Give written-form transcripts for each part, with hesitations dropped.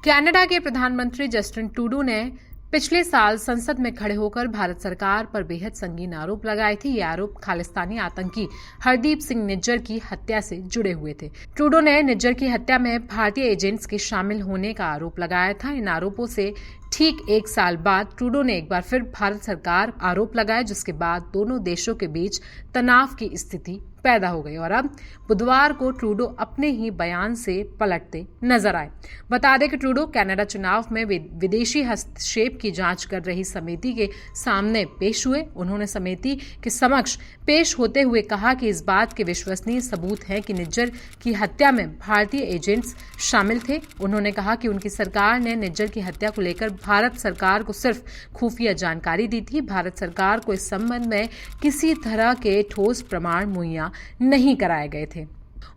Canada के प्रधानमंत्री Justin Trudeau ने पिछले साल संसद में खड़े होकर भारत सरकार पर बेहद संगीन आरोप लगाए थे। ये आरोप खालिस्तानी आतंकी हरदीप सिंह निज्जर की हत्या से जुड़े हुए थे। ट्रूडो ने निज्जर की हत्या में भारतीय एजेंट्स के शामिल होने का आरोप लगाया था। इन आरोपों से ठीक एक साल बाद ट्रूडो ने एक बार फिर भारत सरकार आरोप लगाया, जिसके बाद दोनों देशों के बीच तनाव की स्थिति पैदा हो गई और अब बुधवार को ट्रूडो अपने ही बयान से पलटते नजर आए। बता दें कि ट्रूडो कनाडा चुनाव में विदेशी हस्तक्षेप की जांच कर रही समिति के सामने पेश हुए। उन्होंने समिति के समक्ष पेश होते हुए कहा कि इस बात के विश्वसनीय सबूत हैं कि निज्जर की हत्या में भारतीय एजेंट्स शामिल थे। उन्होंने कहा कि उनकी सरकार ने निज्जर की हत्या को लेकर भारत सरकार को सिर्फ खुफिया जानकारी दी थी। भारत सरकार को इस संबंध में किसी तरह के ठोस प्रमाण मुहैया नहीं कराए गए थे।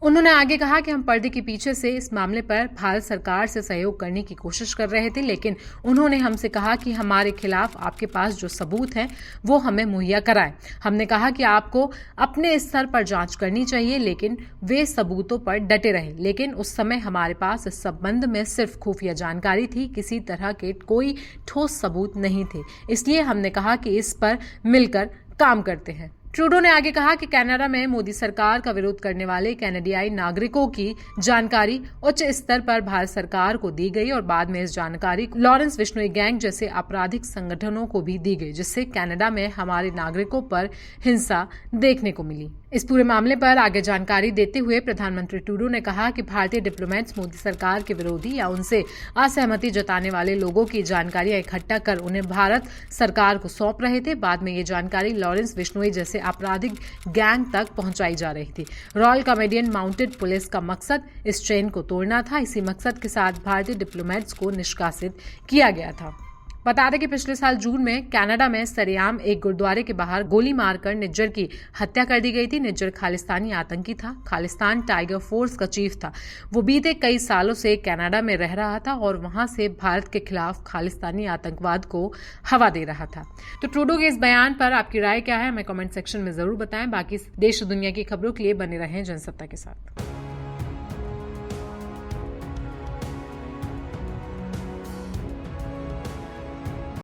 उन्होंने आगे कहा कि हम पर्दे के पीछे से इस मामले पर भारत सरकार से सहयोग करने की कोशिश कर रहे थे, लेकिन उन्होंने हमसे कहा कि हमारे खिलाफ आपके पास जो सबूत हैं वो हमें मुहैया कराएं। हमने कहा कि आपको अपने स्तर पर जांच करनी चाहिए, लेकिन वे सबूतों पर डटे रहे। लेकिन उस समय हमारे पास इस संबंध में सिर्फ खुफिया जानकारी थी, किसी तरह के कोई ठोस सबूत नहीं थे। इसलिए हमने कहा कि इस पर मिलकर काम करते हैं। ट्रूडो ने आगे कहा कि कनाडा में मोदी सरकार का विरोध करने वाले कैनेडियाई नागरिकों की जानकारी उच्च स्तर पर भारत सरकार को दी गई और बाद में इस जानकारी लॉरेंस बिश्नोई गैंग जैसे आपराधिक संगठनों को भी दी गई, जिससे कनाडा में हमारे नागरिकों पर हिंसा देखने को मिली। इस पूरे मामले पर आगे जानकारी देते हुए प्रधानमंत्री ट्रूडो ने कहा कि भारतीय डिप्लोमेट्स मोदी सरकार के विरोधी या उनसे असहमति जताने वाले लोगों की जानकारियां इकट्ठा कर उन्हें भारत सरकार को सौंप रहे थे। बाद में ये जानकारी लॉरेंस बिश्नोई जैसे आपराधिक गैंग तक पहुंचाई जा रही थी। रॉयल कैनेडियन माउंटेड पुलिस का मकसद इस चेन को तोड़ना था। इसी मकसद के साथ भारतीय डिप्लोमेट्स को निष्कासित किया गया था। बता दें कि पिछले साल जून में कनाडा में सरेआम एक गुरुद्वारे के बाहर गोली मारकर निज्जर की हत्या कर दी गई थी। निज्जर खालिस्तानी आतंकी था, खालिस्तान टाइगर फोर्स का चीफ था। वो बीते कई सालों से कनाडा में रह रहा था और वहां से भारत के खिलाफ खालिस्तानी आतंकवाद को हवा दे रहा था। तो ट्रूडो के इस बयान पर आपकी राय क्या है, हमें कमेंट सेक्शन में जरूर बताएं। बाकी देश दुनिया की खबरों के लिए बने रहें जनसत्ता के साथ।